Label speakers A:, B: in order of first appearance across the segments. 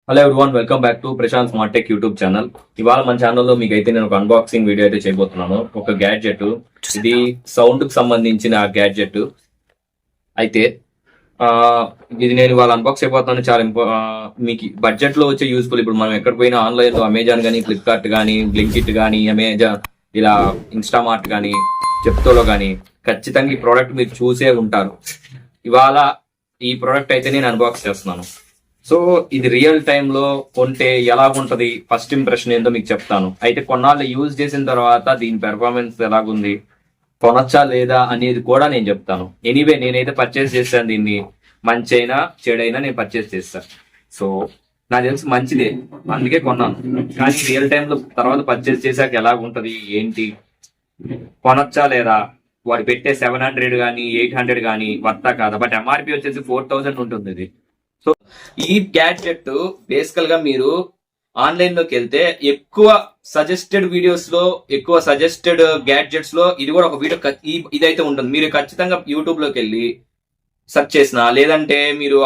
A: Hello everyone, welcome back to Prashant smart tech YouTube channel. ఇవాళ మన ఛానల్లో మీకు అయితే నేను ఒక అన్బాక్సింగ్ వీడియో అయితే చేయబోతున్నాను. ఒక గ్యాడ్జెట్, ఇది సౌండ్ కి సంబంధించిన గ్యాడ్జెట్ అయితే ఇది నేను ఇవాళ అన్బాక్స్ అయిపోతున్నాను. చాలా మీకు బడ్జెట్ లో వచ్చే యూస్ఫుల్. ఇప్పుడు మనం ఎక్కడ పోయినా ఆన్లైన్ లో అమెజాన్ కానీ, ఫ్లిప్కార్ట్ కానీ, బ్లింకిట్ కానీ, అమెజాన్ ఇలా ఇన్స్టామార్ట్ కానీ, జెప్టోలో కానీ ఖచ్చితంగా ఈ ప్రోడక్ట్ మీరు చూసే ఉంటారు. ఇవాళ ఈ ప్రోడక్ట్ అయితే నేను అన్బాక్స్ చేస్తున్నాను. సో ఇది రియల్ టైమ్ లో కొంటే ఎలాగుంటది, ఫస్ట్ ఇంప్రెషన్ ఏందో మీకు చెప్తాను. అయితే కొన్నాళ్ళు యూజ్ చేసిన తర్వాత దీని పెర్ఫార్మెన్స్ ఎలాగుంది, కొనొచ్చా లేదా అనేది కూడా నేను చెప్తాను. ఎనీవే నేనైతే పర్చేస్ చేస్తాను దీన్ని. మంచి అయినా చెడైనా నేను పర్చేస్ చేస్తాను. సో నాకు తెలిసి మంచిదే, అందుకే కొన్నాను. కానీ రియల్ టైమ్ లో తర్వాత పర్చేస్ చేశాక ఎలాగుంటది ఏంటి, కొనొచ్చా లేదా, వాడు పెట్టే 700 కానీ 800 కానీ వర్తా కాదా. బట్ ఎంఆర్పి వచ్చేసి 4000 ఉంటుంది ఇది. సో ఈ గ్యాడ్జెట్ బేసికల్ గా మీరు ఆన్లైన్ లోకి వెళ్తే ఎక్కువ సజెస్టెడ్ వీడియోస్ లో, ఎక్కువ సజెస్టెడ్ గ్యాడ్జెట్స్ లో ఇది కూడా ఒక వీడియో ఇదైతే ఉంటుంది. మీరు ఖచ్చితంగా యూట్యూబ్ లోకి వెళ్ళి సెర్చ్ చేసిన, లేదంటే మీరు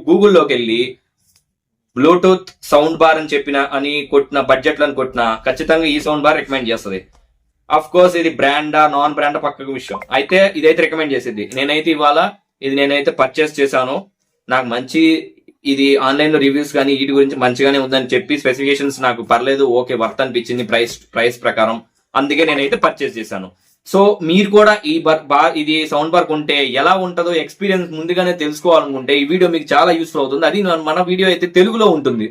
A: గూగుల్లోకి వెళ్ళి బ్లూటూత్ సౌండ్ బార్ అని చెప్పిన అని కొట్టిన, బడ్జెట్ అని కొట్టిన ఖచ్చితంగా ఈ సౌండ్ బార్ రికమెండ్ చేస్తుంది. అఫ్ కోర్స్ ఇది బ్రాండా నాన్ బ్రాండా పక్కకు విషయం. అయితే ఇదైతే రికమెండ్ చేసేది. నేనైతే ఇవాళ ఇది పర్చేస్ చేశాను. నాకు మంచి, ఇది ఆన్లైన్ లో రివ్యూస్ కానీ వీటి గురించి మంచిగానే ఉందని చెప్పి, స్పెసిఫికేషన్స్ నాకు పర్లేదు, ఓకే వర్త్ అనిపించింది ప్రైస్ ప్రకారం. అందుకే నేనైతే పర్చేస్ చేశాను. సో మీరు కూడా ఈ ఇది సౌండ్ బార్ కొంటే ఎలా ఉంటుందో ఎక్స్పీరియన్స్ ముందుగానే తెలుసుకోవాలనుకుంటే ఈ వీడియో మీకు చాలా యూస్ఫుల్ అవుతుంది. అది మన వీడియో అయితే తెలుగులో ఉంటుంది,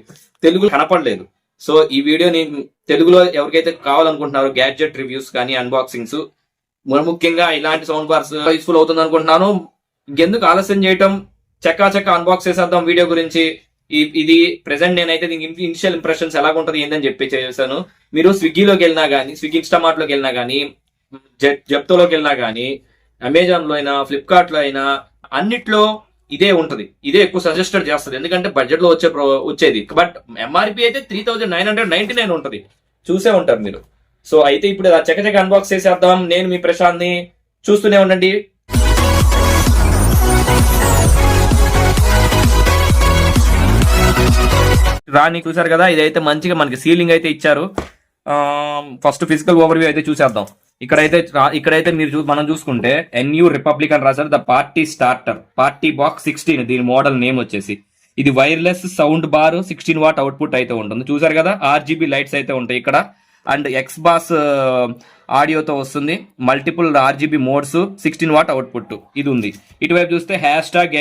A: తెలుగు కనపడలేదు. సో ఈ వీడియోని తెలుగులో ఎవరికైతే కావాలనుకుంటున్నారో గ్యాడ్జెట్ రివ్యూస్ కానీ, అన్బాక్సింగ్స్, ముఖ్యంగా ఇలాంటి సౌండ్ బార్స్ యూస్ఫుల్ అవుతుంది అనుకుంటున్నాను. ఇంకెందుకు ఆలస్యం చేయటం, చక్క అన్బాక్స్ చేసేద్దాం వీడియో గురించి. ఇది ప్రెసెంట్ నేనైతే దీనికి ఇనిషియల్ ఇంప్రెషన్స్ ఎలాగుంటది ఏందని చెప్పి చేశాను. మీరు స్విగ్గీలోకి వెళ్ళినా కానీ, స్విగ్గీ ఇన్స్టామార్ట్ లోకి వెళ్ళినా కానీ, జెప్టోలోకి వెళ్ళినా కానీ, అమెజాన్ లో అయినా, ఫ్లిప్కార్ట్ లో అయినా, అన్నిట్లో ఇదే ఉంటది. ఇదే ఎక్కువ సజెస్టెడ్ చేస్తుంది, ఎందుకంటే బడ్జెట్ లో వచ్చేది. బట్ ఎంఆర్పి అయితే 3999 ఉంటది, చూసే ఉంటారు మీరు. సో అయితే ఇప్పుడు చక్క అన్బాక్స్ చేసేద్దాం. నేను మీ ప్రశాంత్ ని, చూస్తూనే ఉండండి. రాని చూసారు కదా, ఇదైతే మంచిగా మనకి సీలింగ్ అయితే ఇచ్చారు. ఫస్ట్ ఫిజికల్ ఓవర్వ్యూ అయితే చూసేద్దాం. ఇక్కడైతే మనం చూసుకుంటే ఎన్యూ రిపబ్లిక్ అని రాశారు. The party starter, party box 16 దీని మోడల్ నేమ్ వచ్చేసి. ఇది wireless sound bar, 16 what output అయితే ఉంటుంది. చూసారు కదా, RGB లైట్స్ అయితే ఉంటాయి ఇక్కడ. అండ్ ఎక్స్బాస్ ఆడియోతో వస్తుంది. Multiple RGB modes, 16 what output ఇది ఉంది. ఇటువైపు చూస్తే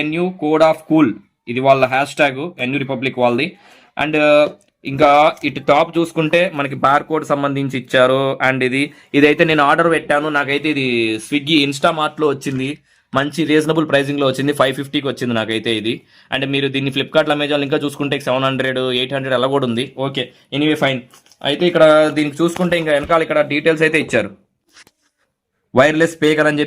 A: #NU కోడ్ ఆఫ్ కూల్, ఇది వాళ్ళ హ్యాష్ ఎన్యూ రిపబ్లిక్ వాళ్ళది. అండ్ ఇంకా ఇటు టాప్ చూసుకుంటే మనకి బార్ కోడ్ సంబంధించి ఇచ్చారు. అండ్ ఇదైతే నేను ఆర్డర్ పెట్టాను. నాకైతే ఇది స్విగ్గీ ఇన్స్టామార్ట్ లో వచ్చింది. మంచి రీజనబుల్ ప్రైసింగ్ లో వచ్చింది. 550కి వచ్చింది నాకైతే ఇది. అండ్ మీరు దీన్ని ఫ్లిప్కార్ట్, అమెజాన్ ఇంకా చూసుకుంటే 700, 800 అలా కూడా ఉంది. Okay, anyway fine. అయితే ఇక్కడ దీనికి చూసుకుంటే ఇంకా వెనకాల ఇక్కడ డీటెయిల్స్ అయితే ఇచ్చారు. వైర్లెస్ స్పీకర్ అని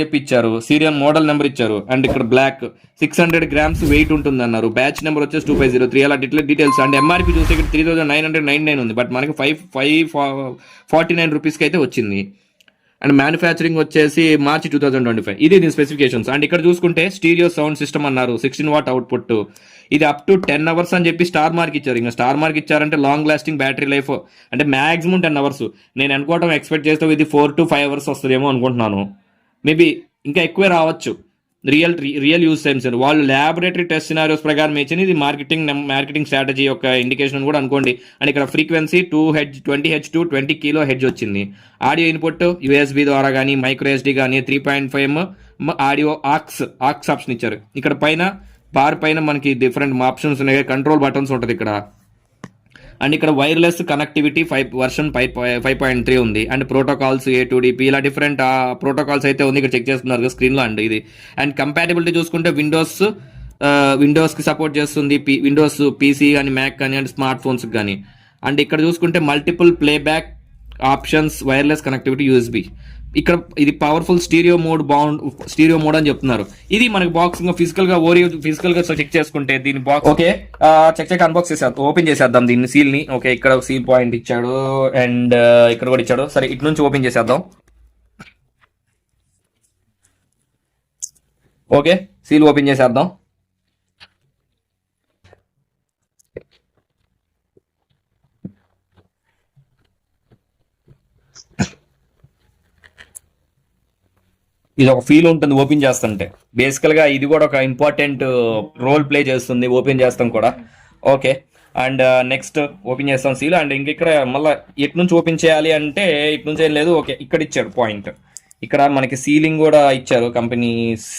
A: చెప్పి ఇచ్చారు, సీరియల్ మోడల్ నెంబర్ ఇచ్చారు. అండ్ ఇక్కడ బ్లాక్ 600 grams వెయిట్ ఉంటుంది అన్నారు. బ్యాచ్ నెంబర్ వచ్చేసి 2503 అలా డీటెయిల్స్. అండ్ ఎంఆర్పి చూస్తే ఇక్కడ 3999 ఉంది, బట్ మనకి 549 రూపీస్కి అయితే వచ్చింది. అండ్ మ్యానుఫ్యాక్చరింగ్ వచ్చేసి మార్చి 2025. ఇది దీని స్పెసిఫికేషన్స్. అండ్ ఇక్కడ చూసుకుంటే స్టీరియో సౌండ్ సిస్టమ్ అన్నారు, 16 వాట్ అవుట్పుట్. ఇది అప్ టు 10 hours అని చెప్పి స్టార్ మార్క్ ఇచ్చారు. ఇంకా స్టార్ మార్క్ ఇచ్చారంటే లాంగ్ లాస్టింగ్ బ్యాటరీ లైఫ్, అంటే మాక్సిమం 10 hours. నేను అనుకోవటం ఎక్స్పెక్ట్ చేస్తే ఇది 4 to 5 hours వస్తుందేమో అనుకుంటున్నాను. మేబీ ఇంకా ఎక్కువే రావచ్చు. రియల్ యూజ్ టైమ్స్ వాళ్ళు ల్యాబొరేటరీ టెస్ట్ సినారియోస్ ప్రకారం ఇచ్చింది. ఇది మార్కెటింగ్ స్ట్రాటజీ యొక్క ఇండికేషన్ కూడా అనుకోండి. అండ్ ఇక్కడ ఫ్రీక్వెన్సీ 20 Hz to 20 kHz వచ్చింది. ఆడియో ఇన్పుట్ USB ద్వారా కానీ, మైక్రో SD కానీ, 3.5 ఆడియో ఆక్స్ ఆప్షన్ ఇచ్చారు. ఇక్కడ పైన బార్ పైన మనకి డిఫరెంట్ ఆప్షన్స్ ఉన్నాయి, కంట్రోల్ బటన్స్ ఉంటుంది ఇక్కడ. అండ్ ఇక్కడ వైర్లెస్ కనెక్టివిటీ వర్షన్ 5.3 ఉంది. అండ్ ప్రోటోకాల్స్ A2DP ఇలా డిఫరెంట్ ప్రోటోకాల్స్ అయితే ఉంది, ఇక్కడ చెక్ చేస్తున్నారు స్క్రీన్ లో. అండ్ ఇది అండ్ కంపాటబిలిటీ చూసుకుంటే విండోస్ కి సపోర్ట్ చేస్తుంది, విండోస్ PC కానీ, మ్యాక్ కానీ, అండ్ స్మార్ట్ ఫోన్స్ కానీ. అండ్ ఇక్కడ చూసుకుంటే multiple playback options, wireless connectivity, USB. ఇక్కడ ఇది పవర్ఫుల్ స్టీరియో మోడ్ అని చెప్తున్నారు. ఇది మనకి బాక్స్ ఫిజికల్ గా చెక్ చేసుకుంటే దీని బాక్స్ ఓకే. చెక్ అన్బాక్స్ చేసేద్దాం, ఓపెన్ చేసేద్దాం దీన్ని, సీల్ ని. ఓకే, ఇక్కడ సీల్ పాయింట్ ఇచ్చాడు అండ్ ఇక్కడ కూడా ఇచ్చాడు. సరే, ఇటు నుంచి ఓపెన్ చేసేద్దాం. ఓకే, సీల్ ఓపెన్ చేసేద్దాం. ఇది ఒక ఫీల్ ఉంటుంది ఓపెన్ చేస్తుంటే. బేసికల్ గా ఇది కూడా ఒక ఇంపార్టెంట్ రోల్ ప్లే చేస్తుంది ఓపెన్ చేస్తాం కూడా. ఓకే, అండ్ నెక్స్ట్ ఓపెన్ చేస్తాం సీల్. అండ్ ఇంక ఇక్కడ మళ్ళీ ఎటు నుంచి ఓపెన్ చేయాలి అంటే ఇటు నుంచి ఏం లేదు. ఓకే, ఇక్కడ ఇచ్చాడు పాయింట్. ఇక్కడ మనకి సీలింగ్ కూడా ఇచ్చారు, కంపెనీ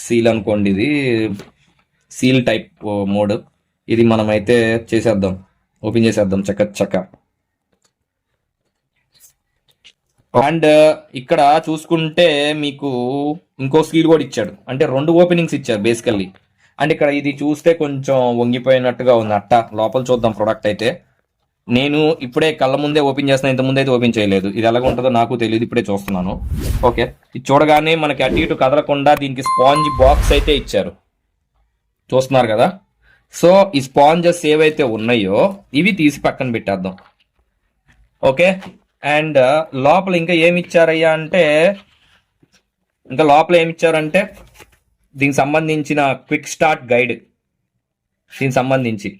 A: సీల్ అనుకోండి. ఇది సీల్ టైప్ మోడ్. ఇది మనం అయితే చేసేద్దాం, ఓపెన్ చేసేద్దాం చక్క. అండ్ ఇక్కడ చూసుకుంటే మీకు ఇంకో సీల్ కూడా ఇచ్చాడు, అంటే 2 ఓపెనింగ్స్ ఇచ్చారు బేసికల్లీ. అండ్ ఇక్కడ ఇది చూస్తే కొంచెం వంగిపోయినట్టుగా ఉంది అట్ట. లోపల చూద్దాం ప్రోడక్ట్ అయితే. నేను ఇప్పుడే కళ్ళ ముందే ఓపెన్ చేస్తాను, ఇంత ముందు అయితే ఓపెన్ చేయలేదు. ఇది ఎలాగ ఉంటుందో నాకు తెలియదు, ఇప్పుడే చూస్తున్నాను. ఓకే, ఇది చూడగానే మనకి అటు ఇటు కదలకుండా దీనికి స్పాంజ్ బాక్స్ అయితే ఇచ్చారు, చూస్తున్నారు కదా. సో ఈ స్పాంజెస్ ఏవైతే ఉన్నాయో ఇవి తీసి పక్కన పెట్టేద్దాం. ఓకే, అండ్ లోపల ఇంకా ఏమి ఇచ్చారయ్యా అంటే, ఇంకా లోపల ఏమి ఇచ్చారంటే దీనికి సంబంధించిన క్విక్ స్టార్ట్ గైడ్, దీనికి సంబంధించి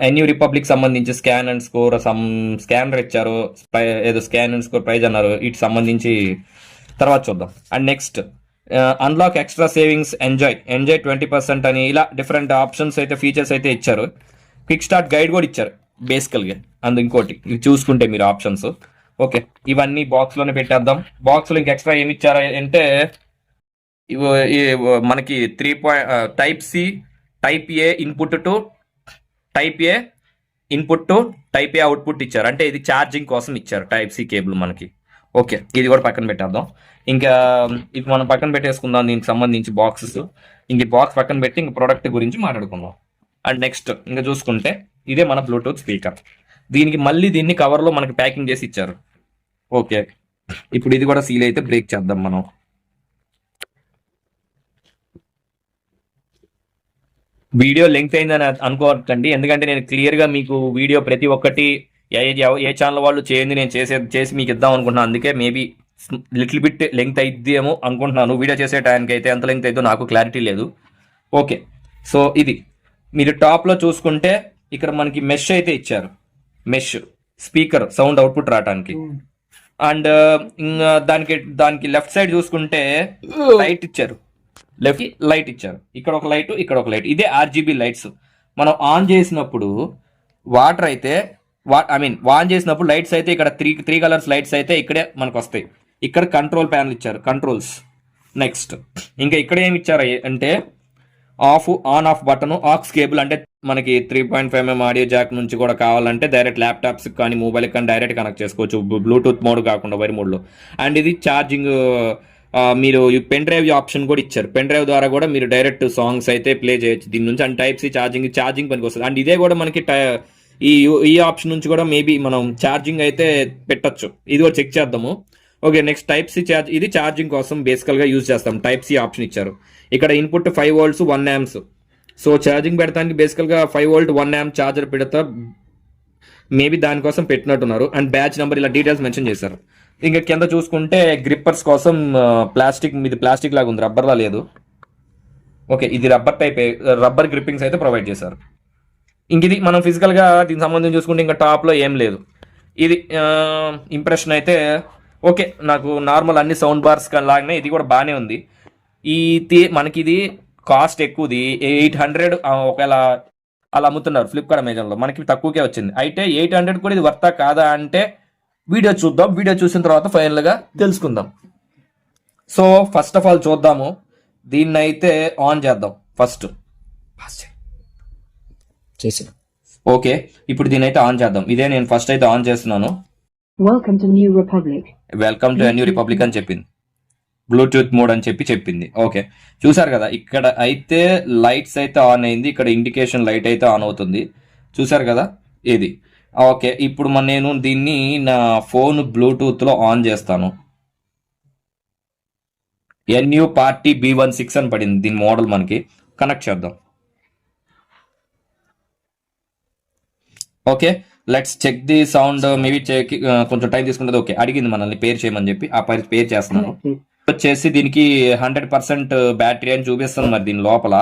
A: ఎన్యూ రిపబ్లిక్ సంబంధించి స్కాన్ అండ్ స్కోర్ స్కానర్ ఇచ్చారు, ఏదో స్కాన్ అండ్ స్కోర్ ప్రైజ్ అన్నారు. వీటికి సంబంధించి తర్వాత చూద్దాం. And next unlock extra savings, enjoy 20% అని ఇలా డిఫరెంట్ ఆప్షన్స్ అయితే ఫీచర్స్ అయితే ఇచ్చారు. క్విక్ స్టార్ట్ గైడ్ కూడా ఇచ్చారు బేసికల్గా. అందు ఇంకోటి ఇవి చూసుకుంటే మీరు ఆప్షన్స్. ఓకే, ఇవన్నీ బాక్స్ లోనే పెట్టేద్దాం. బాక్స్ లో ఇంకా ఎక్స్ట్రా ఏమి ఇచ్చారు అంటే మనకి 3 type C, type A input to type A input to type A output ఇచ్చారు. అంటే ఇది ఛార్జింగ్ కోసం ఇచ్చారు టైప్ సి కేబుల్ మనకి. ఓకే, ఇది కూడా పక్కన పెట్టేద్దాం. ఇంకా ఇది మనం పక్కన పెట్టేసుకుందాం దీనికి సంబంధించి బాక్సెస్. ఇంక బాక్స్ పక్కన పెట్టి ఇంక ప్రోడక్ట్ గురించి మాట్లాడుకుందాం. అండ్ నెక్స్ట్ ఇంకా చూసుకుంటే ఇదే మన బ్లూటూత్ స్పీకర్. దీనికి మళ్ళీ దీన్ని కవర్లో మనకి ప్యాకింగ్ చేసి ఇచ్చారు. ఓకే, ఇప్పుడు ఇది కూడా సీల్ అయితే బ్రేక్ చేద్దాం మనం. వీడియో లెంగ్త్ అయిందని అనుకోవచ్చండి, ఎందుకంటే నేను క్లియర్గా మీకు వీడియో ప్రతి ఒక్కటి ఏ ఛానల్ వాళ్ళు చేయండి నేను చేసి మీకు ఇద్దాం అనుకుంటున్నాను. అందుకే మేబీ లిటిల్ బిట్ లెంగ్త్ అయిద్దేమో అనుకుంటున్నాను. వీడియో చేసే టైంకి అయితే ఎంత లెంగ్త్ అయిద్దో నాకు క్లారిటీ లేదు. ఓకే, సో ఇది మీరు టాప్లో చూసుకుంటే ఇక్కడ మనకి మెష్ అయితే ఇచ్చారు, మెష్ స్పీకర్ సౌండ్ అవుట్పుట్ రావడానికి. అండ్ దానికి లెఫ్ట్ సైడ్ చూసుకుంటే లైట్ ఇచ్చారు, లెఫ్ట్ లైట్ ఇచ్చారు. ఇక్కడ ఒక లైట్, ఇక్కడ ఒక లైట్. ఇదే ఆర్జీబీ లైట్స్. మనం ఆన్ చేసినప్పుడు వాటర్ అయితే ఆన్ చేసినప్పుడు లైట్స్ అయితే ఇక్కడ త్రీ కలర్స్ లైట్స్ అయితే ఇక్కడే మనకు వస్తాయి. ఇక్కడ కంట్రోల్ ప్యానల్ ఇచ్చారు, కంట్రోల్స్. నెక్స్ట్ ఇంకా ఇక్కడ ఏమి ఇచ్చారు అంటే on off button, aux cable, అంటే మనకి 3.5mm ఆడియో జాక్ నుంచి కూడా కావాలంటే డైరెక్ట్ ల్యాప్టాప్స్ కానీ మొబైల్ కానీ డైరెక్ట్ కనెక్ట్ చేసుకోవచ్చు, బ్లూటూత్ మోడ్ కాకుండా వైర్ మోడ్లో. అండ్ ఇది ఛార్జింగ్, మీరు పెన్ డ్రైవ్ ఆప్షన్ కూడా ఇచ్చారు. పెన్ డ్రైవ్ ద్వారా కూడా మీరు డైరెక్ట్ సాంగ్స్ అయితే ప్లే చేయొచ్చు దీని నుంచి. అండ్ టైప్ సి ఛార్జింగ్ పనికి వస్తుంది. అండ్ ఇదే కూడా మనకి ఈ ఆప్షన్ నుంచి కూడా మేబీ మనం ఛార్జింగ్ అయితే పెట్టచ్చు. ఇది కూడా చెక్ చేద్దాము. ఓకే, నెక్స్ట్ టైప్ సి ఇది ఛార్జింగ్ కోసం బేసికల్గా యూజ్ చేస్తాం. టైప్ సి ఆప్షన్ ఇచ్చారు. ఇక్కడ input 5 volts 1 amps. So charging పెడతానికి బేసికల్గా 5 volt 1 amp ఛార్జర్ పెడతా, మేబీ దానికోసం పెట్టినట్టున్నారు. అండ్ బ్యాచ్ నెంబర్ ఇలా డీటెయిల్స్ మెన్షన్ చేశారు. ఇంకా కింద చూసుకుంటే గ్రిప్పర్స్ కోసం ప్లాస్టిక్, ఇది ప్లాస్టిక్ లాగా ఉంది, రబ్బర్లా లేదు. ఓకే, ఇది రబ్బర్ టైప్, రబ్బర్ గ్రిప్పింగ్స్ అయితే ప్రొవైడ్ చేశారు. ఇంక ఇది మనం ఫిజికల్గా దీనికి సంబంధించి చూసుకుంటే ఇంకా టాప్లో ఏం లేదు. ఇది ఇంప్రెషన్ అయితే ఓకే, నాకు నార్మల్ అన్ని సౌండ్ బార్స్ లాగానే ఇది కూడా బాగానే ఉంది. మనకి ఇది కాస్ట్ ఎక్కువది, 800 ఒకవేళ అలా అమ్ముతున్నారు ఫ్లిప్కార్ట్ అమెజాన్లో. మనకి తక్కువకే వచ్చింది. అయితే 800 కూడా ఇది వర్తా కాదా అంటే వీడియో చూద్దాం. వీడియో చూసిన తర్వాత ఫైనల్గా తెలుసుకుందాం. సో ఫస్ట్ ఆఫ్ ఆల్ చూద్దాము, దీన్ని అయితే ఆన్ చేద్దాం ఫస్ట్. ఓకే, ఇప్పుడు దీన్ని అయితే ఆన్ చేద్దాం. ఇదే నేను ఫస్ట్ అయితే ఆన్ చేస్తున్నాను. వెల్కమ్ టు న్యూ రిపబ్లిక్ అని చెప్పింది, బ్లూటూత్ మోడ్ అని చెప్పింది. ఓకే, చూసారు కదా, ఇక్కడ అయితే లైట్స్ అయితే ఆన్ అయింది, ఇక్కడ ఇండికేషన్ లైట్ అయితే ఆన్ అవుతుంది, చూసారు కదా ఇది. ఓకే, ఇప్పుడు నేను దీన్ని నా ఫోన్ బ్లూటూత్లో ఆన్ చేస్తాను. ఎన్యూ పార్టీ B16 అని పడింది దీని మోడల్. మనకి కనెక్ట్ చేద్దాం. Okay, let's check the sound. Maybe కొంచెం టైం తీసుకుంటుంది. ఓకే, అడిగింది మనల్ని పేరు చేయమని చెప్పి, ఆ పేరు చేస్తున్నాను. వచ్చేసి దీనికి 100% బ్యాటరీ అని చూపిస్తుంది మరి దీని లోపల.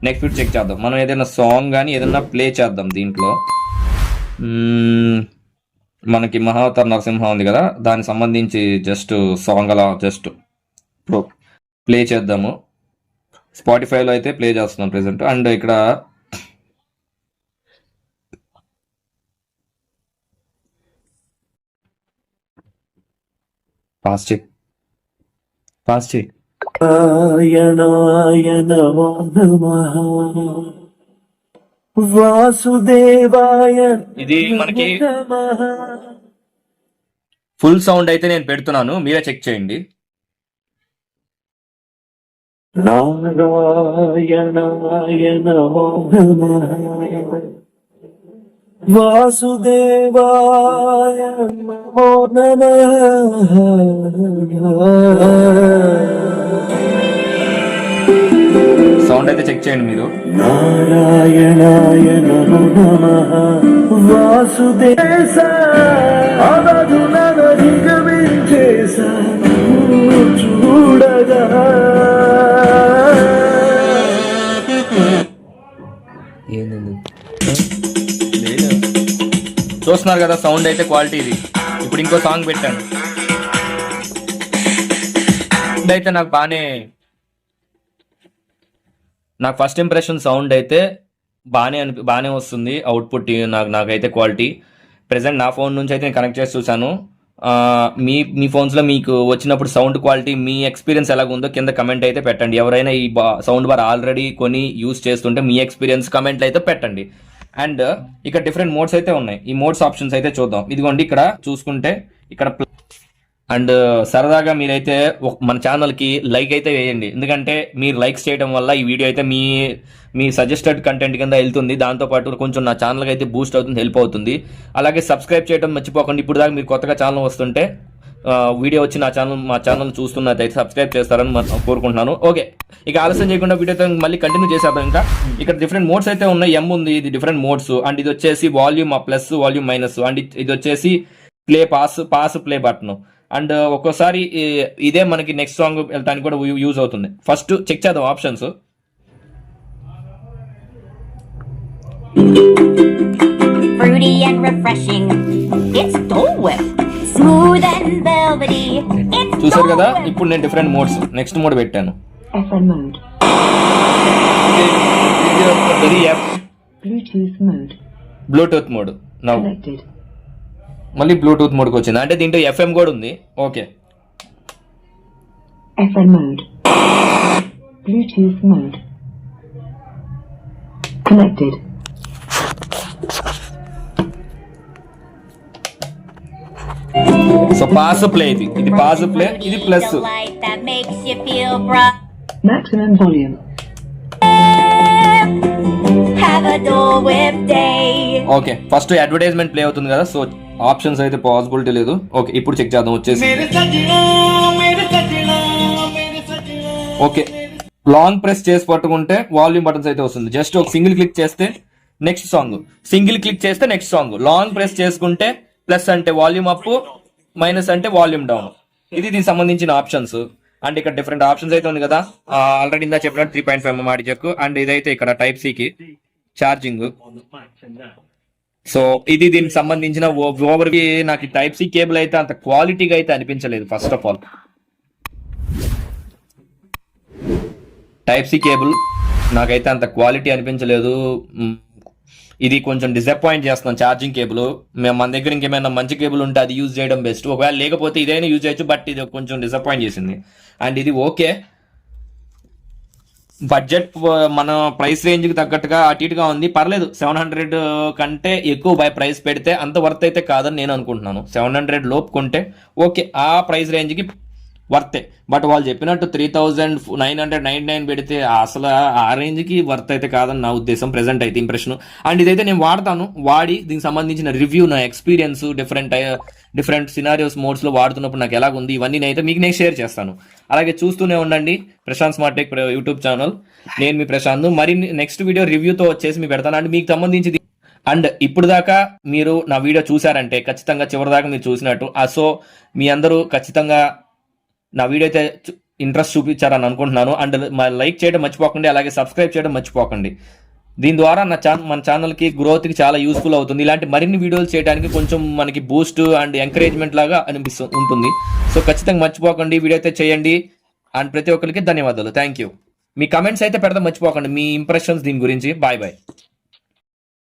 A: నెక్స్ట్ వీడియో చెక్ చేద్దాం. మనం ఏదైనా సాంగ్ కానీ ఏదైనా ప్లే చేద్దాం దీంట్లో. మనకి మహావతార్ నరసింహ ఉంది కదా, దానికి సంబంధించి జస్ట్ సాంగ్ అలా జస్ట్ ప్లే చేద్దాము. స్పాటిఫైలో అయితే ప్లే చేస్తున్నాం ప్రెసెంట్. అండ్ ఇక్కడ పాస్ చేయి. వాసుదేవాయ. ఇది మనకి ఫుల్ సౌండ్ అయితే నేను పెడుతున్నాను, మీరే చెక్ చేయండి. నారాయణాయ నమో నమః వాసుదేవాయ నమో నమః. సౌండ్ అయితే చెక్ చేయండి మీరు. నారాయణాయ నమో నమః వాసుదేవ చూడగా. చూస్తున్నారు కదా సౌండ్ అయితే క్వాలిటీ ఇది. ఇప్పుడు ఇంకో సాంగ్ పెట్టాను అయితే నాకు ఫస్ట్ ఇంప్రెషన్ సౌండ్ అయితే బాగానే వస్తుంది అవుట్పుట్. నాకైతే క్వాలిటీ ప్రెసెంట్ నా ఫోన్ నుంచి అయితే నేను కనెక్ట్ చేసి చూసాను. మీ ఫోన్స్లో మీకు వచ్చినప్పుడు సౌండ్ క్వాలిటీ మీ ఎక్స్పీరియన్స్ ఎలాగుందో కింద కమెంట్ అయితే పెట్టండి. ఎవరైనా ఈ సౌండ్ బార్ ఆల్రెడీ కొని యూస్ చేస్తుంటే మీ ఎక్స్పీరియన్స్ కమెంట్లు అయితే పెట్టండి. అండ్ ఇక్కడ డిఫరెంట్ మోడ్స్ అయితే ఉన్నాయి. ఈ మోడ్స్ ఆప్షన్స్ అయితే చూద్దాం. ఇదిగోండి ఇక్కడ చూసుకుంటే ఇక్కడ అండ్ సరదాగా మీరైతే మన ఛానల్కి లైక్ అయితే వేయండి. ఎందుకంటే మీరు లైక్స్ చేయడం వల్ల ఈ వీడియో అయితే మీ సజెస్టెడ్ కంటెంట్ కింద వెళ్తుంది. దాంతోపాటు కొంచెం నా ఛానల్కి అయితే బూస్ట్ అవుతుంది, హెల్ప్ అవుతుంది. అలాగే సబ్స్క్రైబ్ చేయడం మర్చిపోకండి. ఇప్పుడు దాకా మీరు కొత్తగా ఛానల్ వస్తుంటే వీడియో వచ్చి మా ఛానల్ చూస్తున్నట్టయితే సబ్స్క్రైబ్ చేస్తారని కోరుకుంటున్నాను. ఓకే, ఇక ఆలస్యం చేయకుండా వీడియోతో మళ్ళీ కంటిన్యూ చేసేద్దాం. ఇంకా ఇక్కడ డిఫరెంట్ మోడ్స్ అయితే ఉన్నాయి. ఎం ఉంది, ఇది డిఫరెంట్ మోడ్స్. అండ్ ఇది వచ్చేసి volume plus, volume minus. And ఇది వచ్చేసి play pass play button. And ఒక్కోసారి ఇదే మనకి నెక్స్ట్ సాంగ్ వెళ్ళడానికి కూడా యూజ్ అవుతుంది. ఫస్ట్ చెక్ చేద్దాం options. Fruity and refreshing. It's Dole Whip. Smooth and velvety. It's చూసారు కదా, ఇప్పుడు నేను డిఫరెంట్ మోడ్స్ నెక్స్ట్ మోడ్ పెట్టాను.
B: FM mode. Bluetooth mode.
A: Bluetooth mode. Now మళ్ళీ బ్లూటూత్ మోడ్కి వచ్చింది. అంటే దీంట్లో ఎఫ్ఎం కూడా ఉంది. Okay,
B: FM mode. Bluetooth mode. Connected.
A: So pass play, ఇది పాస్ ప్లే, ఇది plus.
B: Maximum volume.
A: Okay, first advertisement play అవుతుంది కదా, సో ఆప్షన్స్ అయితే పాసిబిలిటీ లేదు. ఓకే, ఇప్పుడు చెక్ చేద్దాం. వచ్చేసి ఓకే, లాంగ్ ప్రెస్ చేసి పట్టుకుంటే వాల్యూమ్ బటన్స్ అయితే వస్తుంది. జస్ట్ ఒక సింగిల్ క్లిక్ చేస్తే నెక్స్ట్ సాంగ్, సింగిల్ క్లిక్ చేస్తే నెక్స్ట్ సాంగ్. లాంగ్ ప్రెస్ చేసుకుంటే ప్లస్ అంటే వాల్యూమ్ అప్, మైనస్ అంటే వాల్యూమ్ డౌన్. ఇది దీనికి సంబంధించిన ఆప్షన్స్. అండ్ ఇక్కడ డిఫరెంట్ ఆప్షన్స్ అయితే ఉంది కదా, ఆల్రెడీ ఇందా చెప్పినట్టు 3.5 mm ఆడి చెక్. అండ్ ఇదైతే ఇక్కడ టైప్ సికి ఛార్జింగ్. సో ఇది దీనికి సంబంధించిన ఓవర్. నాకు టైప్ సి కేబుల్ అయితే అంత క్వాలిటీగా అయితే అనిపించలేదు. First of all type C cable నాకైతే అంత క్వాలిటీ అనిపించలేదు. ఇది కొంచెం డిసప్పాయింట్ చేస్తున్నాం. ఛార్జింగ్ కేబుల్ మన దగ్గర ఇంకేమైనా మంచి కేబుల్ ఉంటే అది యూజ్ చేయడం బెస్ట్. ఒకవేళ లేకపోతే ఇదైనా యూజ్ చేయొచ్చు, బట్ ఇది కొంచెం డిసప్పాయింట్ చేసింది. అండ్ ఇది ఓకే, బడ్జెట్ మన ప్రైస్ రేంజ్కి తగ్గట్టుగా అటు ఇటుగా ఉంది, పర్లేదు. 700 కంటే ఎక్కువ ప్రైస్ పెడితే అంత వర్త్ అయితే కాదని నేను అనుకుంటున్నాను. 700 లోపు కొంటే ఓకే, ఆ ప్రైస్ రేంజ్కి వర్తే. బట్ వాళ్ళు చెప్పినట్టు 3999 పెడితే అసలు ఆ రేంజ్కి వర్త్ అయితే కాదని నా ఉద్దేశం, ప్రెసెంట్ అయితే ఇంప్రెషన్. అండ్ ఇదైతే నేను వాడి దీనికి సంబంధించిన రివ్యూ, నా ఎక్స్పీరియన్స్, డిఫరెంట్ సినారియోస్ మోడ్స్లో వాడుతున్నప్పుడు నాకు ఎలాగుంది, ఇవన్నీ నేనైతే మీకు నేను షేర్ చేస్తాను. అలాగే చూస్తూనే ఉండండి Prashant smart tech YouTube channel. నేను మీ ప్రశాంత్. మరి నెక్స్ట్ వీడియో రివ్యూతో వచ్చేసి మీ పెడతాను. అండ్ మీకు సంబంధించి అండ్ ఇప్పుడు దాకా మీరు నా వీడియో చూసారంటే ఖచ్చితంగా చివరి దాకా మీరు చూసినట్టు. సో మీ అందరూ ఖచ్చితంగా నా వీడియో అయితే ఇంట్రెస్ట్ చూపించారని అనుకుంటున్నాను. అండ్ లైక్ చేయడం మర్చిపోకండి, అలాగే సబ్స్క్రైబ్ చేయడం మర్చిపోకండి. దీని ద్వారా మన ఛానల్కి గ్రోత్కి చాలా యూస్ఫుల్ అవుతుంది. ఇలాంటి మరిన్ని వీడియోలు చేయడానికి కొంచెం మనకి బూస్ట్ అండ్ ఎంకరేజ్మెంట్ లాగా ఉంటుంది. సో ఖచ్చితంగా మర్చిపోకండి, వీడియో అయితే చేయండి. అండ్ ప్రతి ఒక్కరికి ధన్యవాదాలు. Thank you. మీ కమెంట్స్ అయితే పెడదాం మర్చిపోకండి, మీ ఇంప్రెషన్స్ దీని గురించి. Bye bye.